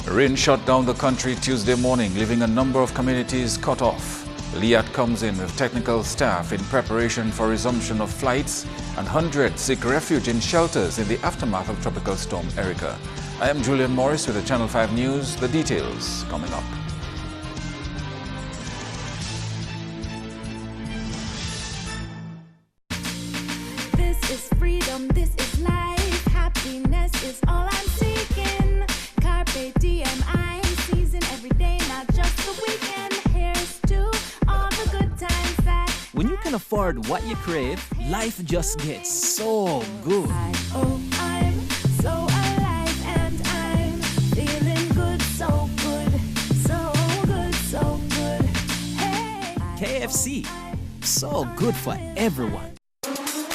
Rain shut down the country Tuesday morning, leaving a number of communities cut off. LIAT comes in with technical staff in preparation for resumption of flights, and hundreds seek refuge in shelters in the aftermath of Tropical Storm Erika. I am Julian Morris with the Channel 5 News. The details coming up. This is freedom, this is life, happiness is all I'm seeking. Carpe diem, I'm seizing every day, not just the weekend. Here's to all the good times that when you can afford what you crave, life just gets so good. I'm so alive and I'm feeling good, so good, so good, so good. Hey, KFC, so good for everyone.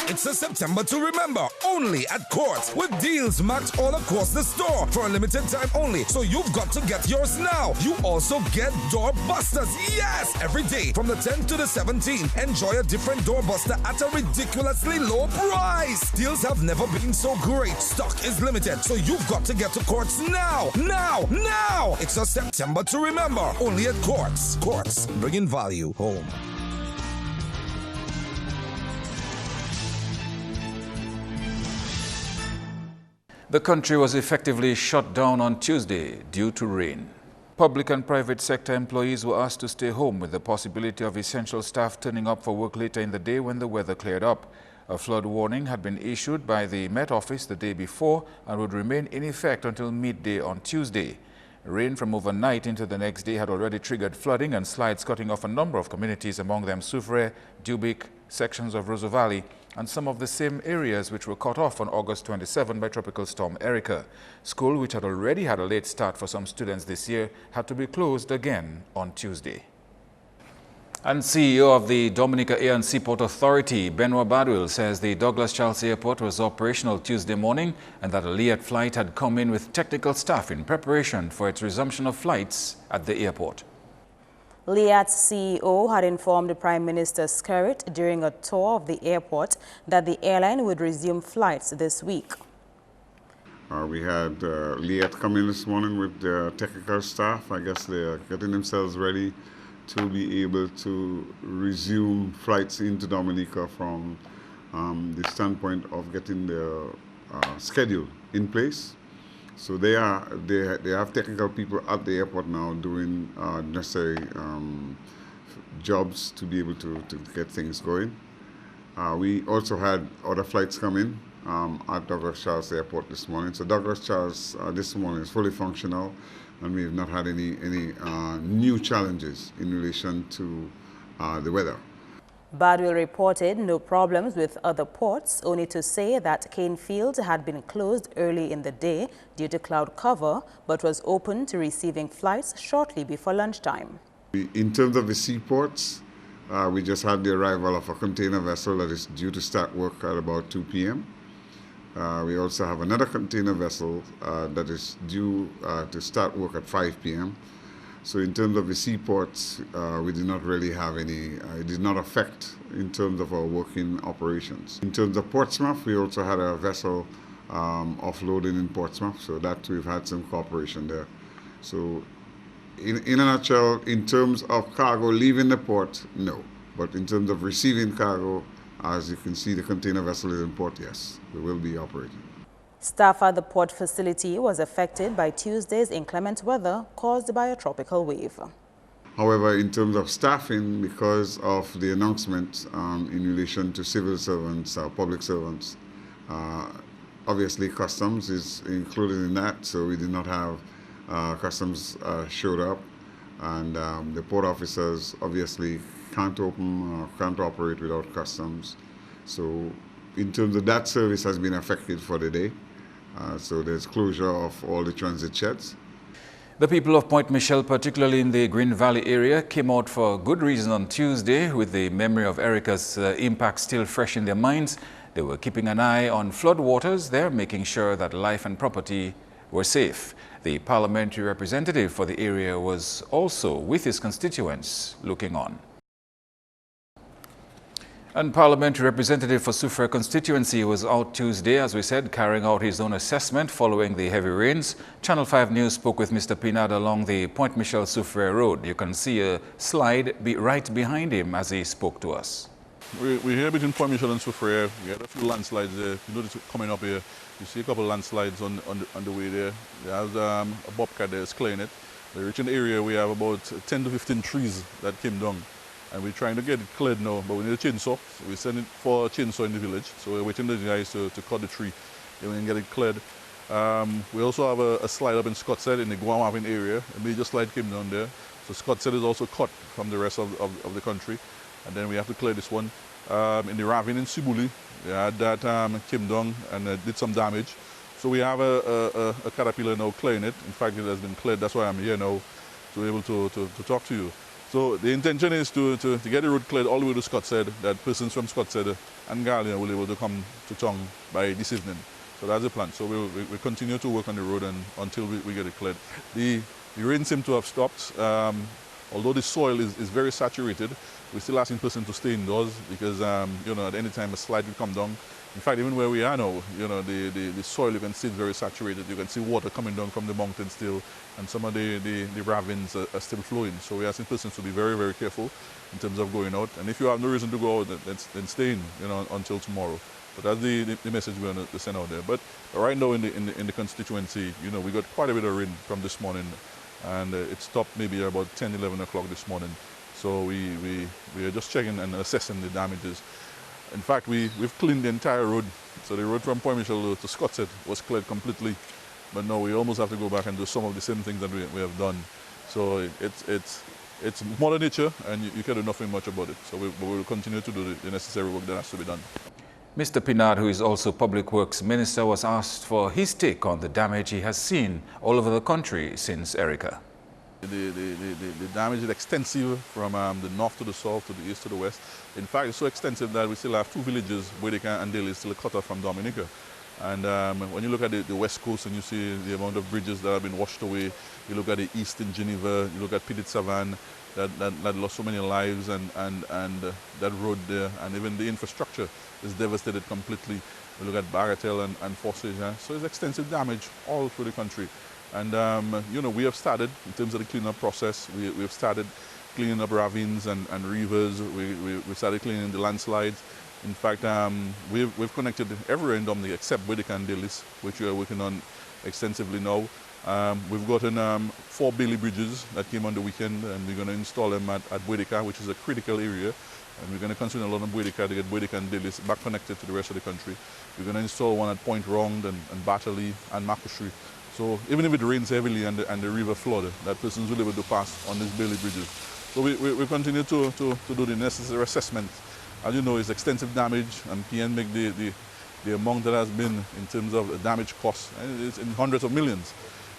It's a September to remember, only at Courts, with deals matched all across the store for a limited time only. So you've got to get yours now. You also get door busters. Yes! Every day from the 10th to the 17th, enjoy a different door buster at a ridiculously low price. Deals have never been so great. Stock is limited, so you've got to get to Courts now. Now! Now! It's a September to remember, only at Courts. Courts, bringing value home. The country was effectively shut down on Tuesday due to rain. Public and private sector employees were asked to stay home with the possibility of essential staff turning up for work later in the day when the weather cleared up. A flood warning had been issued by the Met Office the day before and would remain in effect until midday on Tuesday. Rain from overnight into the next day had already triggered flooding and slides cutting off a number of communities, among them Soufrière, Dubic, sections of Roseau Valley, and some of the same areas which were cut off on August 27 by Tropical Storm Erika. School, which had already had a late start for some students this year, had to be closed again on Tuesday. And CEO of the Dominica Air and Seaport Authority, Benoit Badwil, says the Douglas Charles Airport was operational Tuesday morning and that a LIAT flight had come in with technical staff in preparation for its resumption of flights at the airport. LIAT's CEO had informed the Prime Minister Skerrit during a tour of the airport that the airline would resume flights this week. We had LIAT come in this morning with their technical staff. I guess they are getting themselves ready to be able to resume flights into Dominica from the standpoint of getting their schedule in place. So they have technical people at the airport now doing necessary jobs to be able to get things going. We also had other flights come in at Douglas Charles Airport this morning. So Douglas Charles this morning is fully functional, and we have not had any new challenges in relation to the weather. Badwil reported no problems with other ports, only to say that Canefield had been closed early in the day due to cloud cover, but was open to receiving flights shortly before lunchtime. In terms of the seaports, we just had the arrival of a container vessel that is due to start work at about 2 p.m. We also have another container vessel that is due to start work at 5 p.m. So in terms of the seaports, we did not really have any, it did not affect in terms of our working operations. In terms of Portsmouth, we also had a vessel offloading in Portsmouth, so that we've had some cooperation there. So in a nutshell, in terms of cargo leaving the port, no. But in terms of receiving cargo, as you can see, the container vessel is in port, yes, we will be operating. Staff at the port facility was affected by Tuesday's inclement weather caused by a tropical wave. However, in terms of staffing, because of the announcement in relation to civil servants, public servants, obviously customs is included in that, so we did not have customs showed up, and the port officers obviously can't operate without customs. So in terms of that, service has been affected for the day. So there's closure of all the transit sheds. The people of Point Michel, particularly in the Green Valley area, came out for good reason on Tuesday with the memory of Erika's impact still fresh in their minds. They were keeping an eye on flood waters there, making sure that life and property were safe. The parliamentary representative for the area was also with his constituents looking on. And parliamentary representative for Soufriere constituency was out Tuesday, as we said, carrying out his own assessment following the heavy rains. Channel 5 News spoke with Mr. Pinard along the Point Michel Soufriere Road. You can see a slide right behind him as he spoke to us. We're here between Point Michel and Soufriere. We had a few landslides there. You notice coming up here, you see a couple of landslides on the way there. There's a bobcat there, it's clearing it. We're reaching the area, we have about 10 to 15 trees that came down. And we're trying to get it cleared now, but we need a chainsaw. So we send it for a chainsaw in the village. So we're waiting for the guys to cut the tree. Then we can get it cleared. We also have a slide up in Scottshead in the Marpin area. A major slide came down there. So Scottshead is also cut from the rest of the country. And then we have to clear this one. In the ravine in Sibuli, we had that came down and did some damage. So we have a caterpillar now clearing it. In fact, it has been cleared. That's why I'm here now to be able to talk to you. So the intention is to get the road cleared all the way to Scottshead, that persons from Scottshead and Garlia will be able to come to town by this evening. So that's the plan. So we'll continue to work on the road until we get it cleared. The rain seems to have stopped. Although the soil is very saturated, we're still asking persons to stay indoors because, you know, at any time a slide will come down. In fact, even where we are now, you know, the soil, you can see it's very saturated. You can see water coming down from the mountain still, and some of the ravines are still flowing. So we're asking persons to be very, very careful in terms of going out. And if you have no reason to go out, then stay in, you know, until tomorrow. But that's the message we want to send out there. But right now in the constituency, you know, we got quite a bit of rain from this morning, and it stopped maybe about 10, 11 o'clock this morning. So we are just checking and assessing the damages. In fact, we've cleaned the entire road. So the road from Point Michel to Scottshead was cleared completely. But now we almost have to go back and do some of the same things that we have done. So it's Mother Nature, and you can do nothing much about it. So we will continue to do the necessary work that has to be done. Mr. Pinard, who is also Public Works Minister, was asked for his take on the damage he has seen all over the country since Erika. The damage is extensive from the north to the south, to the east to the west. In fact, it's so extensive that we still have two villages, Boedeka and Daly, still cut off from Dominica. And when you look at the west coast and you see the amount of bridges that have been washed away, you look at the east in Geneva, you look at Petit Savan, that lost so many lives, and that road there, and even the infrastructure is devastated completely. You look at Bagatelle and Fossage, so it's extensive damage all through the country. And, you know, we have started in terms of the cleanup process. We've started cleaning up ravines and rivers. We've started cleaning the landslides. In fact, we've connected everywhere in Dominica except Boedeka and Dalis, which we are working on extensively now. We've gotten 4 Bailey bridges that came on the weekend, and we're going to install them at Boedeka, which is a critical area. And we're going to continue a lot on Boedeka to get Boedeka and Dalis back connected to the rest of the country. We're going to install one at Point Round and Bartley and Makushri. So even if it rains heavily and the river flood, that persons will be able to pass on these Bailey bridges. So we continue to do the necessary assessment. As you know, it's extensive damage, and PN make the amount that has been in terms of the damage costs. And it's in hundreds of millions.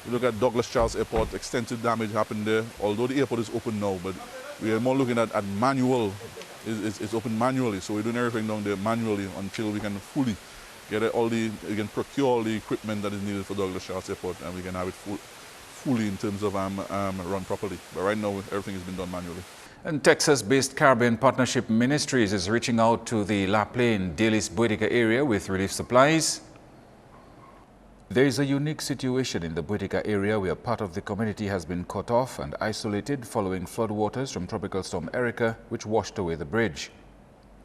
You look at Douglas Charles Airport, extensive damage happened there, although the airport is open now, but we are more looking at manual. It's open manually, so we're doing everything down there manually until we can fully get we can procure all the equipment that is needed for Douglas Charles Airport, and we can have it fully in terms of run properly. But right now, everything has been done manually. And Texas-based Caribbean Partnership Ministries is reaching out to the La Plaine, Dalis, Boedeka area with relief supplies. There is a unique situation in the Boedeka area where part of the community has been cut off and isolated following floodwaters from Tropical Storm Erika, which washed away the bridge.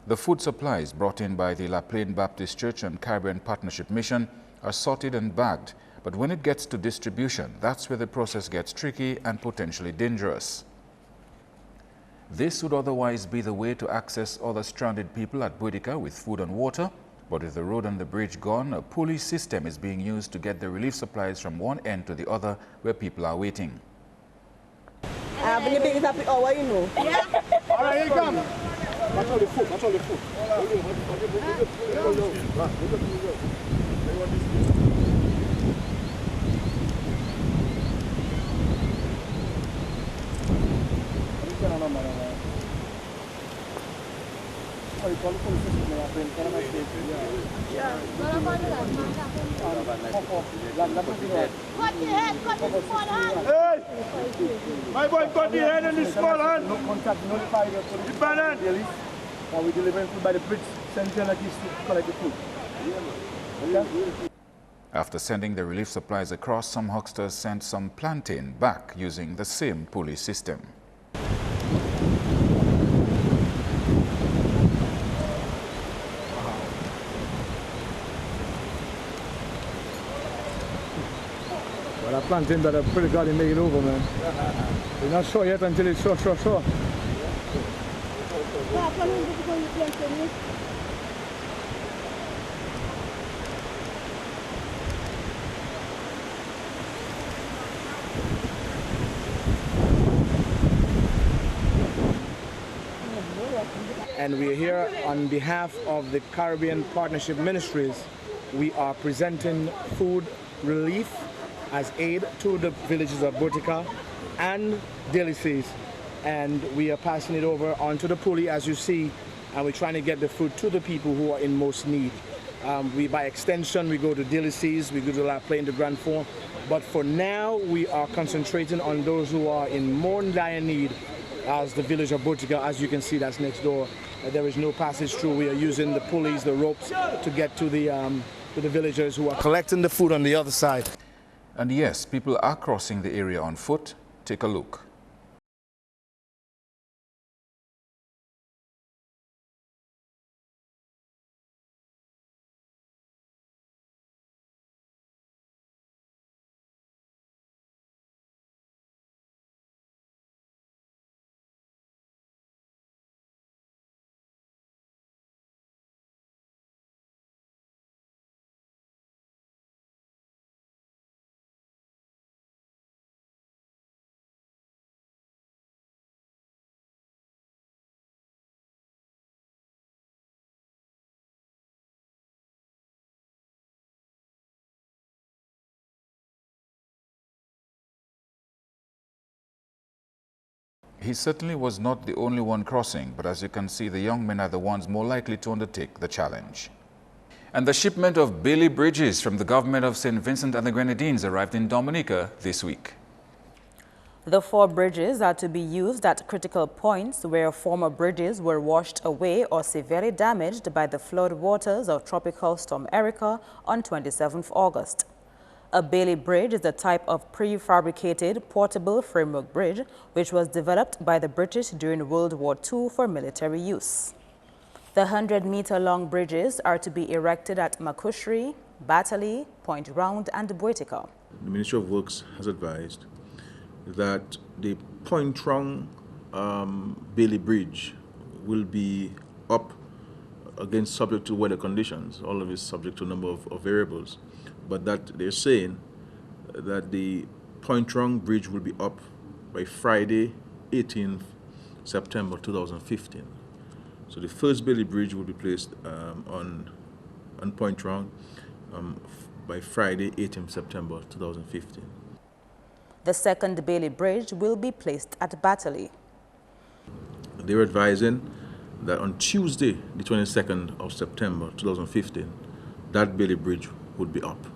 The food supplies brought in by the La Plaine Baptist Church and Caribbean Partnership Mission are sorted and bagged, but when it gets to distribution, that's where the process gets tricky and potentially dangerous. This would otherwise be the way to access other stranded people at Boedeka with food and water, but with the road and the bridge gone, a pulley system is being used to get the relief supplies from one end to the other where people are waiting. Yeah. All right, here come. Watch all the food, watch all the food. Hey! My boy, cut the head and the skull hand! No contact, notify the banana! And we deliver food by the bridge, send penalties to collect the food. Okay? After sending the relief supplies across, some hucksters sent some plantain back using the same pulley system. Well, that plantain better pretty God make it over, man. We're not sure yet until it's sure. And we are here on behalf of the Caribbean Partnership Ministries. We are presenting food relief as aid to the villages of Botica and Delices. And we are passing it over onto the pulley, as you see, and we're trying to get the food to the people who are in most need. By extension, we go to Delices, we go to La Plaine, the Grand Fort. But for now, we are concentrating on those who are in more dire need, as the village of Botica, as you can see, that's next door. There is no passage through. We are using the pulleys, the ropes, to get to the villagers who are collecting the food on the other side. And yes, people are crossing the area on foot. Take a look. He certainly was not the only one crossing, but as you can see, the young men are the ones more likely to undertake the challenge. And the shipment of Bailey bridges from the government of St. Vincent and the Grenadines arrived in Dominica this week. The 4 bridges are to be used at critical points where former bridges were washed away or severely damaged by the flood waters of Tropical Storm Erika on 27th August. A Bailey bridge is a type of prefabricated portable framework bridge which was developed by the British during World War II for military use. The 100-meter-long bridges are to be erected at Macushri, Batali, Point Round and Boetica. The Ministry of Works has advised that the Point Round Bailey Bridge will be up, again subject to weather conditions. All of it is subject to a number of variables. But that they're saying that the Point Round Bridge will be up by Friday, 18th September 2015. So the first Bailey Bridge will be placed on Point Round by Friday, 18th September 2015. The second Bailey Bridge will be placed at Batali. They're advising that on Tuesday, the 22nd of September 2015, that Bailey Bridge would be up.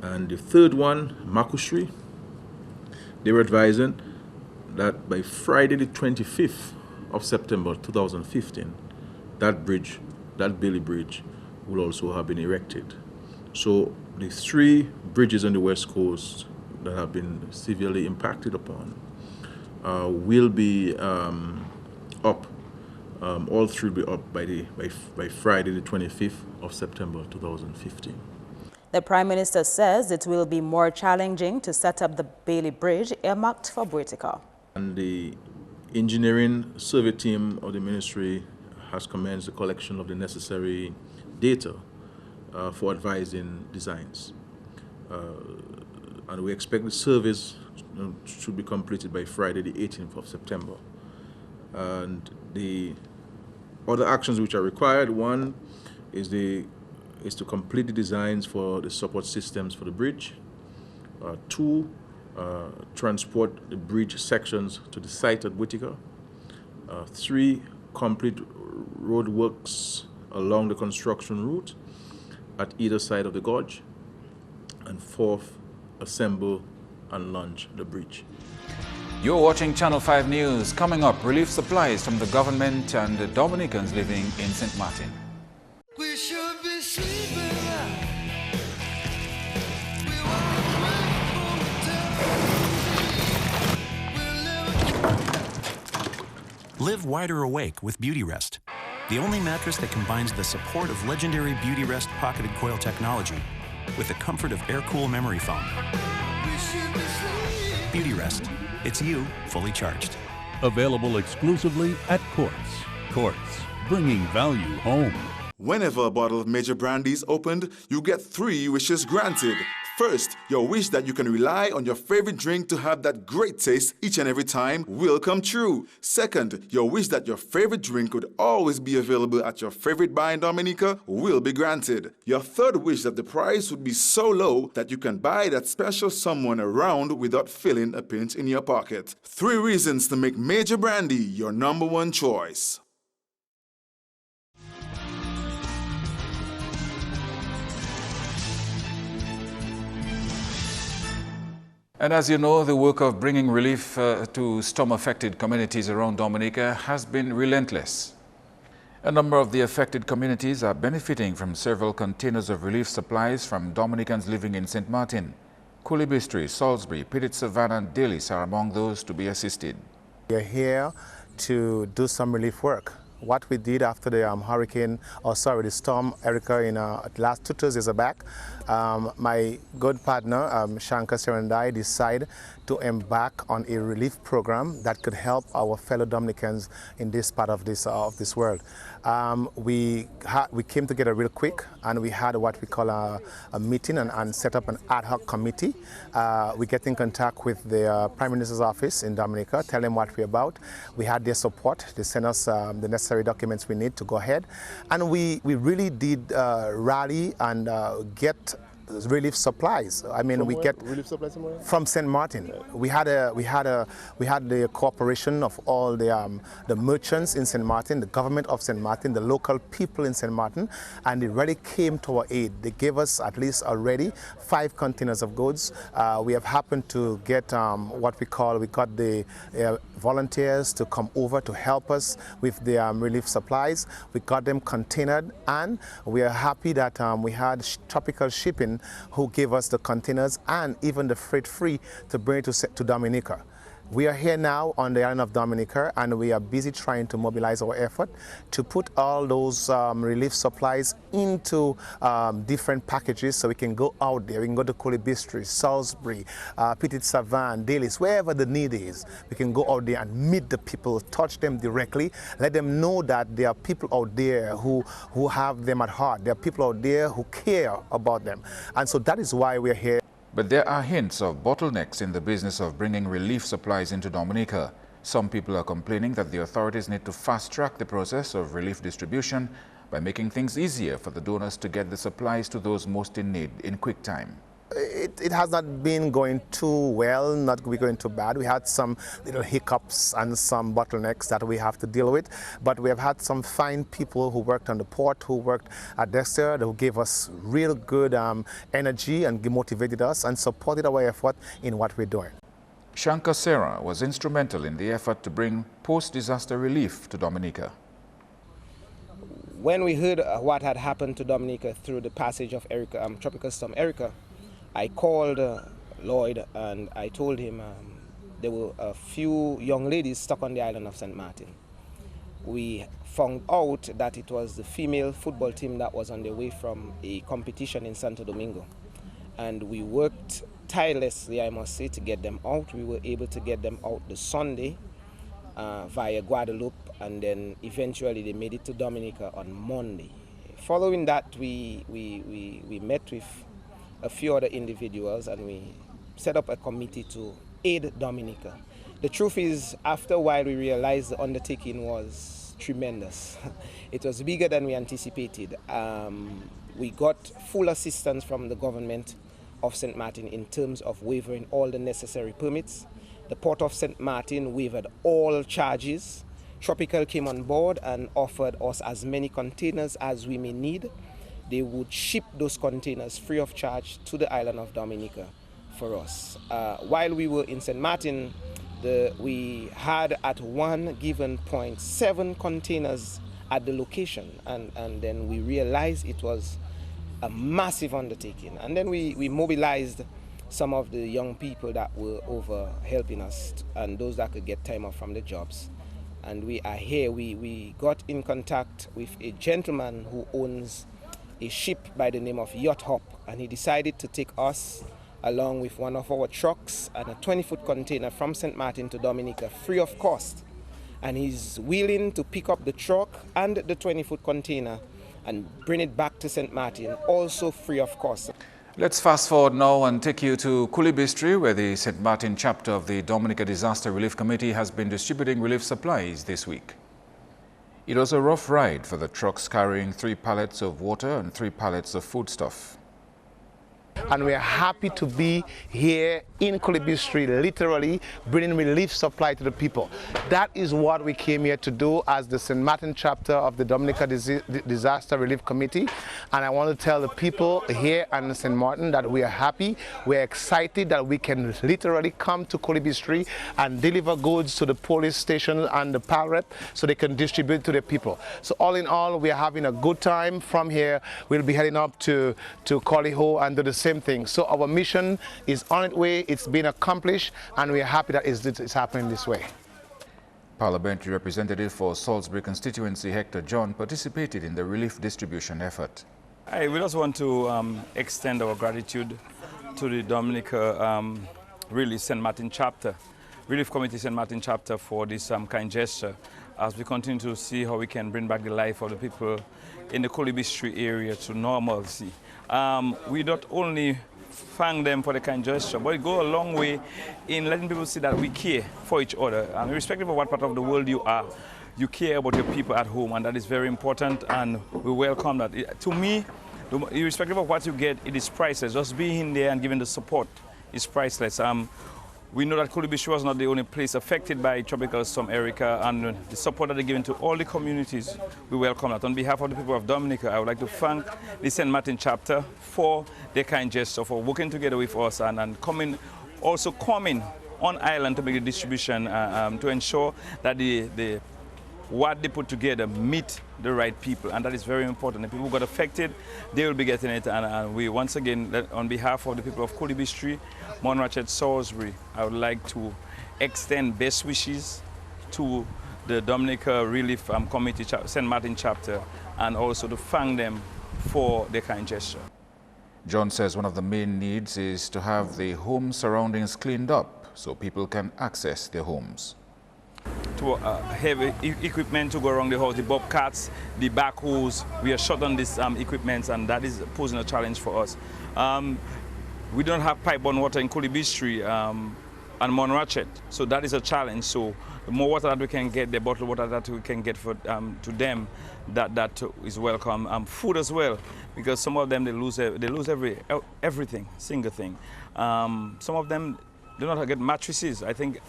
And the third one, Macushri, they were advising that by Friday the 25th of September 2015, that bridge, that Bailey Bridge, will also have been erected. So the 3 bridges on the West Coast that have been severely impacted upon will be up. All 3 will be up by Friday the 25th of September 2015. The Prime Minister says it will be more challenging to set up the Bailey Bridge earmarked for Boetica. And the engineering survey team of the ministry has commenced the collection of the necessary data for advising designs. And we expect the surveys should be completed by Friday the 18th of September. And the other actions which are required, one is to complete the designs for the support systems for the bridge. 2, transport the bridge sections to the site at Boetica. 3, complete road works along the construction route at either side of the gorge. And 4th, assemble and launch the bridge. You're watching Channel 5 News. Coming up, relief supplies from the government and the Dominicans living in St. Martin. We should be sleeping. Live wider awake with Beauty Rest, the only mattress that combines the support of legendary Beauty Rest pocketed coil technology with the comfort of air-cool memory foam. Beauty Rest. It's you fully charged. Available exclusively at Courts. Courts, bringing value home. Whenever a bottle of Major Brandy is opened, you get 3 wishes granted. First, your wish that you can rely on your favorite drink to have that great taste each and every time will come true. Second, your wish that your favorite drink would always be available at your favorite bar in Dominica will be granted. Your third wish that the price would be so low that you can buy that special someone around without feeling a pinch in your pocket. 3 reasons to make Major Brandy your #1 choice. And as you know, the work of bringing relief to storm-affected communities around Dominica has been relentless. A number of the affected communities are benefiting from several containers of relief supplies from Dominicans living in St. Martin. Coolibistry, Salisbury, Petit Savannah and Dalis are among those to be assisted. We are here to do some relief work. What we did after the storm Erika in last 2 Tuesdays back, my good partner Shankar Sarah and I decided to embark on a relief program that could help our fellow Dominicans in this part of this world. We came together real quick and we had what we call a meeting and set up an ad hoc committee. We get in contact with the Prime Minister's office in Dominica, tell them what we're about. We had their support. They sent us the necessary documents we need to go ahead. And we really did rally and get relief supplies. I mean, we get relief supplies from St. Martin. We had the cooperation of all the merchants in St. Martin, the government of St. Martin, the local people in St. Martin, and they really came to our aid. They gave us at least already 5 containers of goods. We have happened to get we got the volunteers to come over to help us with the relief supplies. We got them containered, and we are happy that we had Tropical Shipping who gave us the containers and even the freight free to bring it to Dominica. We are here now on the island of Dominica and we are busy trying to mobilize our effort to put all those relief supplies into different packages so we can go out there. We can go to Coolibistry, Salisbury, Petit Savannah, Dalis, wherever the need is. We can go out there and meet the people, touch them directly, let them know that there are people out there who have them at heart. There are people out there who care about them. And so that is why we're here. But there are hints of bottlenecks in the business of bringing relief supplies into Dominica. Some people are complaining that the authorities need to fast-track the process of relief distribution by making things easier for the donors to get the supplies to those most in need in quick time. It has not been going too well, not going too bad. We had some little hiccups and some bottlenecks that we have to deal with, but we have had some fine people who worked on the port, who worked at Dexter, who gave us real good energy and motivated us and supported our effort in what we're doing. Shankar Sarah was instrumental in the effort to bring post-disaster relief to Dominica. When we heard what had happened to Dominica through the passage of Erika, Tropical Storm Erika, I called Lloyd and I told him there were a few young ladies stuck on the island of St. Martin. We found out that it was the female football team that was on their way from a competition in Santo Domingo. And we worked tirelessly, I must say, to get them out. We were able to get them out the Sunday via Guadeloupe, and then eventually they made it to Dominica on Monday. Following that, we met with a few other individuals and we set up a committee to aid Dominica. The truth is, after a while we realized the undertaking was tremendous. It was bigger than we anticipated. We got full assistance from the government of St. Martin in terms of waiving all the necessary permits. The Port of St. Martin waived all charges. Tropical came on board and offered us as many containers as we may need. They would ship those containers free of charge to the island of Dominica for us. While we were in St. Martin, We had at one given point 7 containers at the location, and then we realized it was a massive undertaking. And then we mobilized some of the young people that were over helping us and those that could get time off from the jobs. And we are here. We got in contact with a gentleman who owns a ship by the name of Yacht Hop, and he decided to take us along with one of our trucks and a 20-foot container from St. Martin to Dominica free of cost. And he's willing to pick up the truck and the 20-foot container and bring it back to St. Martin, also free of cost. Let's fast forward now and take you to Kulibistri, where the St. Martin chapter of the Dominica Disaster Relief Committee has been distributing relief supplies this week. It was a rough ride for the trucks carrying 3 pallets of water and 3 pallets of foodstuff. And we're happy to be here in Kulibistri, literally bringing relief supply to the people. That is what we came here to do as the St. Martin chapter of the Dominica Disaster Relief Committee. And I want to tell the people here in St. Martin that we are happy, we're excited that we can literally come to Kulibistri and deliver goods to the police station and the PAL rep so they can distribute to the people. So all in all, we are having a good time. From here, we'll be heading up to Koliho and do the same thing. So our mission is on its way, it's been accomplished, and we are happy that it's happening this way. Parliamentary representative for Salisbury constituency Hector John participated in the relief distribution effort. We just want to extend our gratitude to the Dominica Relief St. Martin chapter, Relief Committee St. Martin chapter for this kind gesture as we continue to see how we can bring back the life of the people in the Kulibistri area to normalcy. We not only thank them for the kind gesture, but it goes a long way in letting people see that we care for each other. And irrespective of what part of the world you are, you care about your people at home, and that is very important, and we welcome that. To me, irrespective of what you get, it is priceless. Just being there and giving the support is priceless. We know that Kulibistri was not the only place affected by Tropical Storm Erika, and the support that they're giving to all the communities, we welcome that. On behalf of the people of Dominica, I would like to thank the St. Martin chapter for their kind gesture, for working together with us and coming on island to make the distribution to ensure that what they put together meet the right people, and that is very important. The people who got affected, they will be getting it, and we once again, on behalf of the people of Kulibistri, Monrachet, Salisbury, I would like to extend best wishes to the Dominica Relief Committee St. Martin chapter, and also to thank them for their kind gesture. John says one of the main needs is to have the home surroundings cleaned up so people can access their homes. To heavy equipment to go around the house, the bobcats, the backhoes, we are short on these equipment, and that is posing a challenge for us. We don't have pipe-borne water in Kulibistri and Monrachet, so that is a challenge. So the more water that we can get, the bottled water that we can get for, to them, that is welcome. Food as well, because some of them they lose everything, single thing. Some of them do not get mattresses.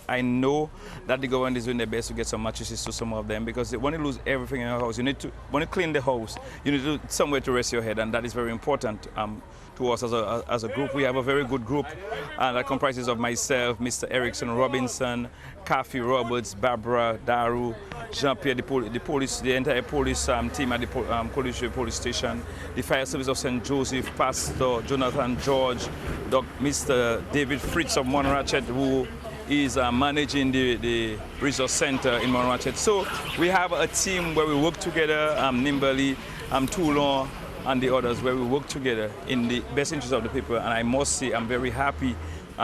I know that the government is doing their best to get some mattresses to some of them, because when you lose everything in your house, when you clean the house, you need to somewhere to rest your head, and that is very important to us as a group. We have a very good group that comprises of myself, Mr. Erickson Robinson, Kathy Roberts, Barbara, Daru, Jean-Pierre, the entire police team at the Kulibistri police station, the fire service of St. Joseph, Pastor Jonathan George, Mr. David Fritz of Monrachet, who is managing the resource center in Monrachet. So we have a team where we work together, Nimbali, Toulon, and the others, where we work together in the best interest of the people. And I must say, I'm very happy.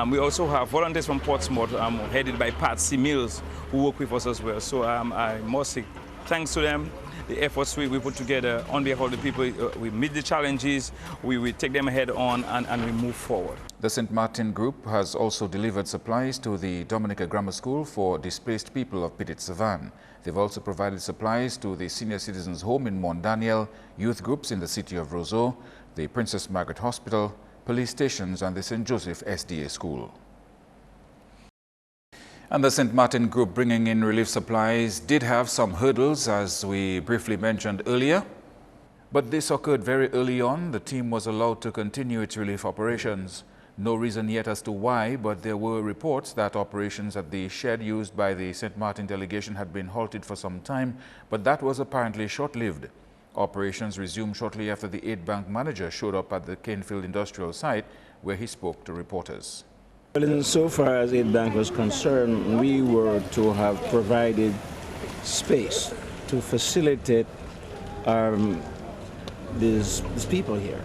We also have volunteers from Portsmouth, headed by Patsy Mills, who work with us as well. So I must say, thanks to them, the efforts we put together on behalf of the people, we meet the challenges, we take them head on, and we move forward. The St. Martin Group has also delivered supplies to the Dominica Grammar School for displaced people of Petit Savan. They've also provided supplies to the Senior Citizens Home in Mont Daniel, youth groups in the city of Roseau, the Princess Margaret Hospital, police stations, and the St. Joseph SDA School. And the St. Martin Group bringing in relief supplies did have some hurdles, as we briefly mentioned earlier. But this occurred very early on. The team was allowed to continue its relief operations. No reason yet as to why, but there were reports that operations at the shed used by the St. Martin delegation had been halted for some time, but that was apparently short-lived. Operations resumed shortly after the aid bank manager showed up at the Canefield industrial site, where he spoke to reporters. Well, insofar as aid bank was concerned, we were to have provided space to facilitate these people here,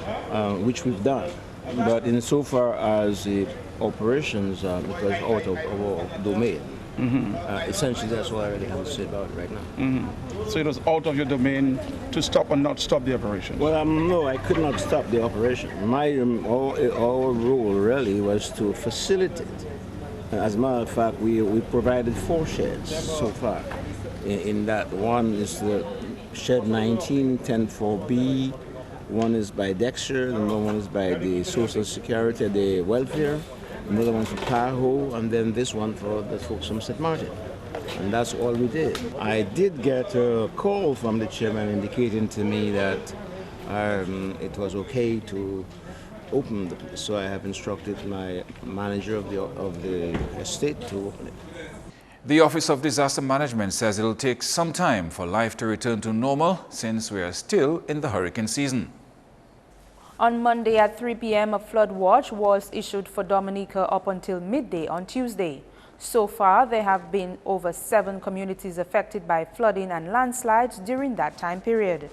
which we've done. But insofar as the operations, it was out of our domain. Essentially, that's what I really have to say about it right now. So it was out of your domain to stop or not stop the operation? Well, no, I could not stop the operation. Our role really was to facilitate. As a matter of fact, we provided 4 sheds so far. In that, one is the shed 19, 104B, one is by Dexter, another one is by the Social Security, the welfare, another one for Tahoe, and then this one for the folks from St. Martin. And that's all we did. I did get a call from the chairman indicating to me that it was okay to open the place. So I have instructed my manager of the estate to open it. The Office of Disaster Management says it'll take some time for life to return to normal since we are still in the hurricane season. On Monday at 3 p.m., a flood watch was issued for Dominica up until midday on Tuesday. So far, there have been over 7 communities affected by flooding and landslides during that time period.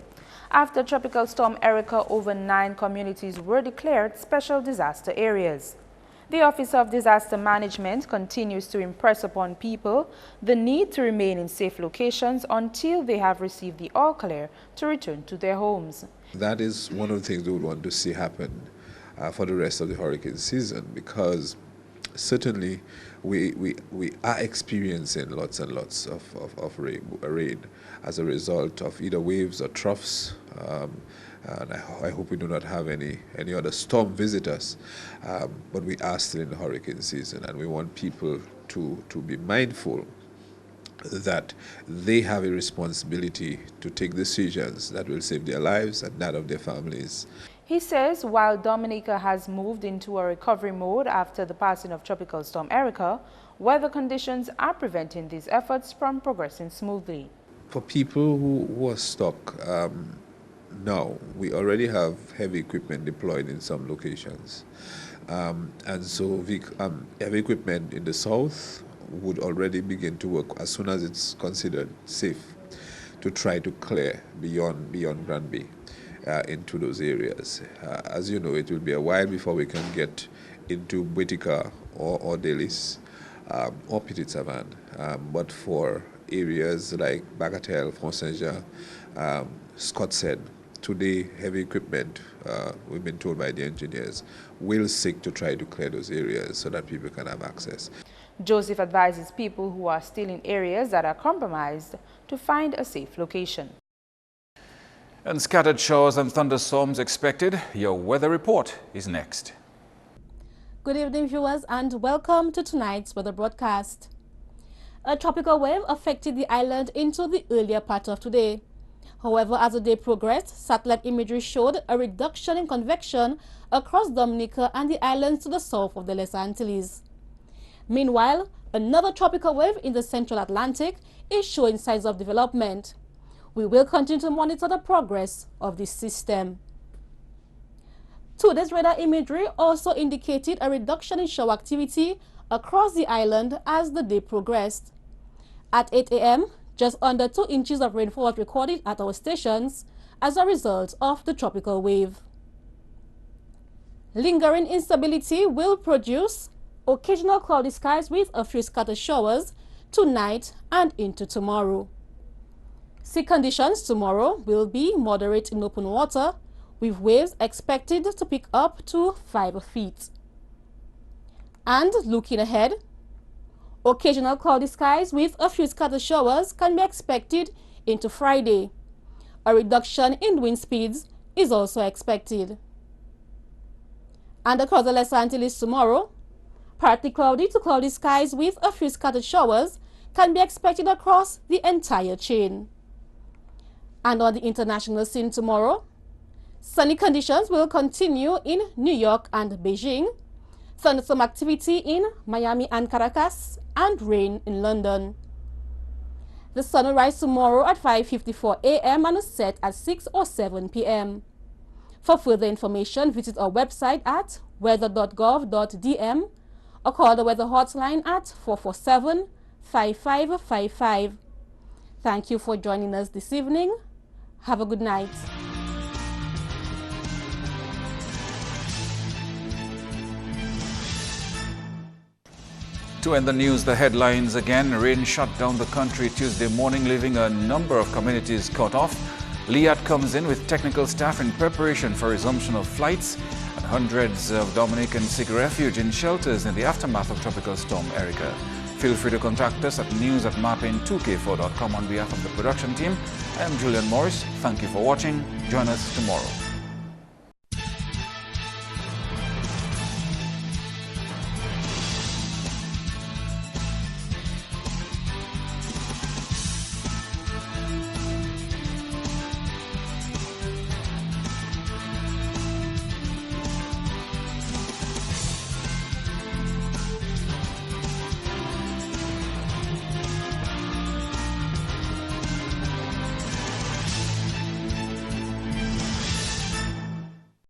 After Tropical Storm Erika, over 9 communities were declared special disaster areas. The Office of Disaster Management continues to impress upon people the need to remain in safe locations until they have received the all clear to return to their homes. That is one of the things we would want to see happen for the rest of the hurricane season, because certainly we are experiencing lots and lots of rain as a result of either waves or troughs. And I hope we do not have any other storm visitors, but we are still in the hurricane season, and we want people to be mindful that they have a responsibility to take decisions that will save their lives and that of their families. He says while Dominica has moved into a recovery mode after the passing of Tropical Storm Erika, weather conditions are preventing these efforts from progressing smoothly. For people who are stuck, now we already have heavy equipment deployed in some locations. And so heavy equipment in the south would already begin to work as soon as it's considered safe to try to clear beyond Granby into those areas. As you know, it will be a while before we can get into Boutica or Delis or Petit Savan. But for areas like Bagatelle, Font-Saint-Jean, Scottshead, today heavy equipment, we've been told by the engineers, will seek to try to clear those areas so that people can have access. Joseph advises people who are still in areas that are compromised to find a safe location. And scattered showers and thunderstorms expected. Your weather report is next. Good evening, viewers, and welcome to tonight's weather broadcast. A tropical wave affected the island into the earlier part of today. However, as the day progressed, satellite imagery showed a reduction in convection across Dominica and the islands to the south of the Les Antilles. Meanwhile, another tropical wave in the central Atlantic is showing signs of development. We will continue to monitor the progress of this system. Today's radar imagery also indicated a reduction in shower activity across the island as the day progressed. At 8 a.m., just under 2 inches of rainfall was recorded at our stations as a result of the tropical wave. Lingering instability will produce occasional cloudy skies with a few scattered showers tonight and into tomorrow. Sea conditions tomorrow will be moderate in open water, with waves expected to pick up to 5 feet. And looking ahead, occasional cloudy skies with a few scattered showers can be expected into Friday. A reduction in wind speeds is also expected. And across the Les Antilles tomorrow, partly cloudy to cloudy skies with a few scattered showers can be expected across the entire chain. And on the international scene tomorrow, sunny conditions will continue in New York and Beijing. thunderstorm activity in Miami and Caracas, and rain in London. The sun will rise tomorrow at 5:54 a.m. and will set at 6:07 p.m. For further information, visit our website at weather.gov.dm or call the weather hotline at 447-5555. Thank you for joining us this evening. Have a good night. To end the news, the headlines again. Rain shut down the country Tuesday morning, leaving a number of communities cut off. LIAT comes in with technical staff in preparation for resumption of flights, and hundreds of Dominicans seek refuge in shelters in the aftermath of Tropical Storm Erika. Feel free to contact us at news@marpin2k4.com on behalf of the production team. I am Julian Morris. Thank you for watching. Join us tomorrow.